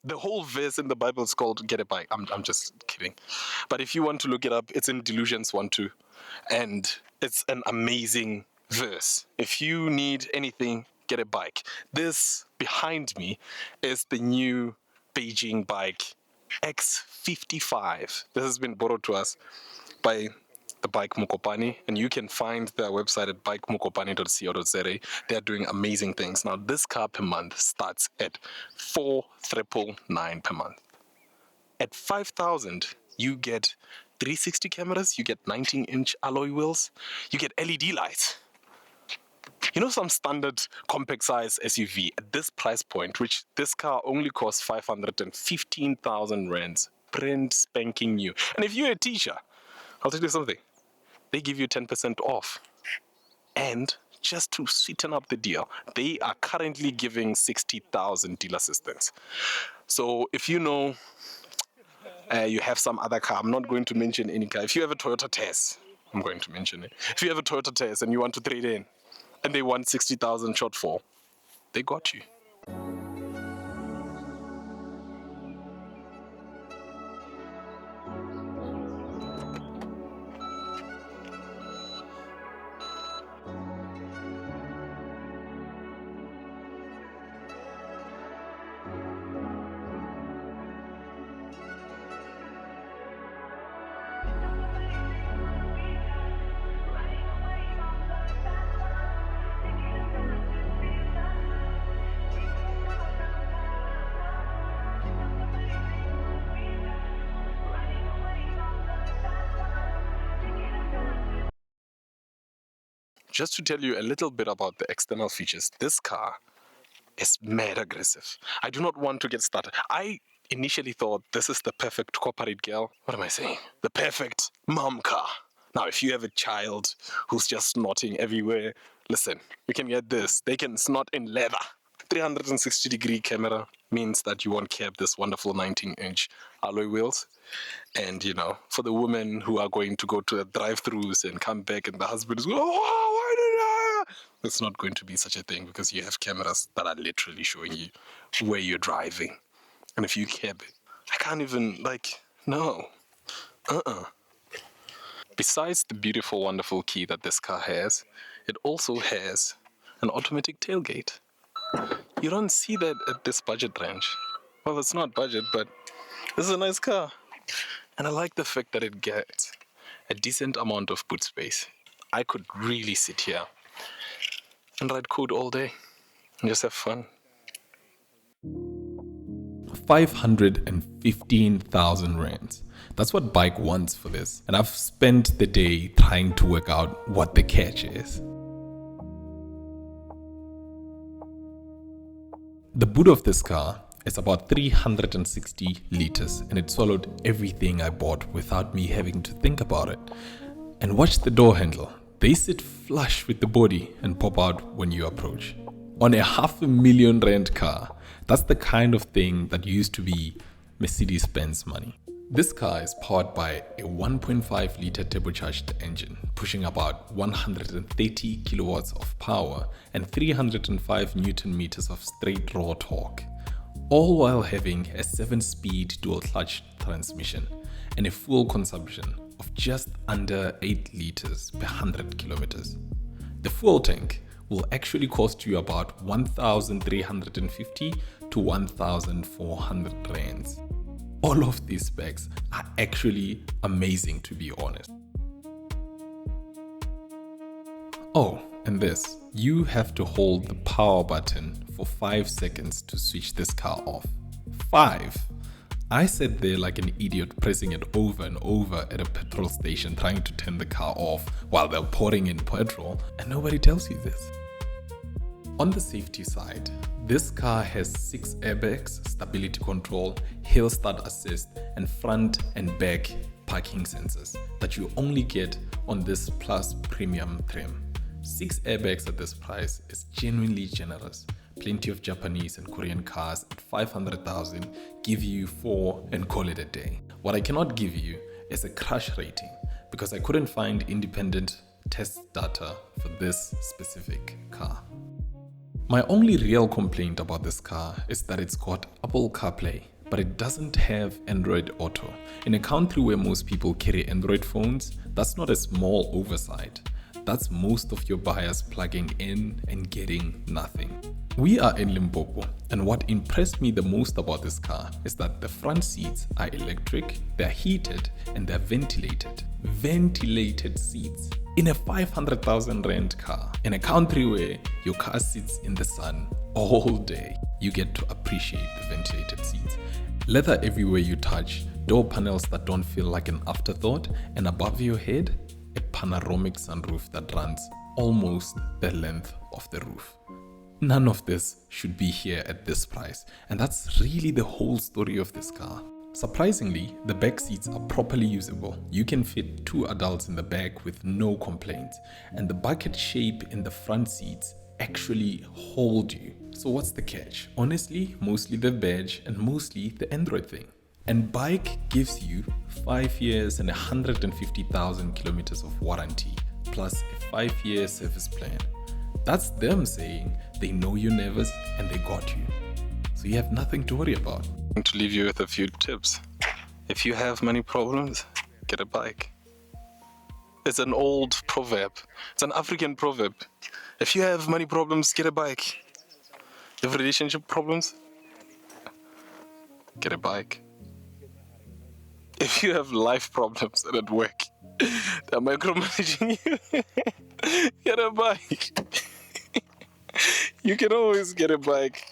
The whole verse in the Bible is called "Get a Bike." I'm just kidding, but if you want to look it up, it's in Delusions 1:2, and it's an amazing verse. If you need anything, get a bike. This behind me is the new Beijing BAIC X55. This has been borrowed to us by the BAIC MOKOPANE, and you can find their website at baicmokopane.co.za. They're doing amazing things. Now, this car per month starts at 4,999 per month. At 5,000, you get 360 cameras, you get 19-inch alloy wheels, you get LED lights. You know, some standard compact size SUV at this price point, which this car only costs 515,000 rands, brand spanking new. And if you're a teacher, I'll tell you something. They give you 10% off. And just to sweeten up the deal, they are currently giving 60,000 deal assistance. So if you know you have some other car, I'm not going to mention any car. If you have a Toyota Tess, I'm going to mention it. If you have a Toyota Tess and you want to trade in, and they want 60,000 shortfall, they got you. Just to tell you a little bit about the external features, this car is mad aggressive. I do not want to get started. I initially thought this is the perfect corporate girl. What am I saying? The perfect mom car. Now, if you have a child who's just snorting everywhere, listen, you can get this. They can snort in leather. 360-degree camera means that you won't care this wonderful 19-inch alloy wheels. And, you know, for the women who are going to go to the drive-thrus and come back and the husband is going, oh, why did I? It's not going to be such a thing because you have cameras that are literally showing you where you're driving. And if you care, I can't even, no. Besides the beautiful, wonderful key that this car has, it also has an automatic tailgate. You don't see that at this budget range. Well, it's not budget, but this is a nice car. And I like the fact that it gets a decent amount of boot space. I could really sit here and write code all day and just have fun. 515,000 rands. That's what BAIC wants for this. And I've spent the day trying to work out what the catch is. The boot of this car is about 360 liters and it swallowed everything I bought without me having to think about it. And watch the door handle. They sit flush with the body and pop out when you approach. On a R515 car, that's the kind of thing that used to be Mercedes-Benz money. This car is powered by a 1.5 liter turbocharged engine, pushing about 130 kilowatts of power and 305 Newton meters of straight raw torque, all while having a 7-speed dual clutch transmission and a fuel consumption of just under 8 liters per 100 kilometers. The fuel tank will actually cost you about 1,350 to 1,400 rands. All of these specs are actually amazing, to be honest. Oh, and this, you have to hold the power button for 5 seconds to switch this car off. 5! I sat there like an idiot pressing it over and over at a petrol station trying to turn the car off while they're pouring in petrol, and nobody tells you this. On the safety side, this car has 6 airbags, stability control, hill start assist, and front and back parking sensors that you only get on this Plus Premium trim. 6 airbags at this price is genuinely generous. Plenty of Japanese and Korean cars at 500,000 give you 4 and call it a day. What I cannot give you is a crash rating because I couldn't find independent test data for this specific car. My only real complaint about this car is that it's got Apple CarPlay, but it doesn't have Android Auto. In a country where most people carry Android phones, that's not a small oversight. That's most of your buyers plugging in and getting nothing. We are in Limpopo, and what impressed me the most about this car is that the front seats are electric, they're heated, and they're ventilated. Ventilated seats. In a 500,000 rand car, in a country where your car sits in the sun all day, you get to appreciate the ventilated seats. Leather everywhere you touch, door panels that don't feel like an afterthought, and above your head, a panoramic sunroof that runs almost the length of the roof. None of this should be here at this price, and that's really the whole story of this car. Surprisingly, the back seats are properly usable. You can fit 2 adults in the back with no complaints, and the bucket shape in the front seats actually hold you. So what's the catch? Honestly, mostly the badge and mostly the Android thing. And BAIC gives you 5 years and 150,000 kilometers of warranty, plus a 5-year service plan. That's them saying they know you're nervous and they got you. So you have nothing to worry about. To leave you with a few tips. If you have money problems, get a bike. It's an old proverb. It's an African proverb. If you have money problems, get a bike. If you have relationship problems, get a bike. If you have life problems and at work, they're micromanaging you, get a bike. You can always get a bike.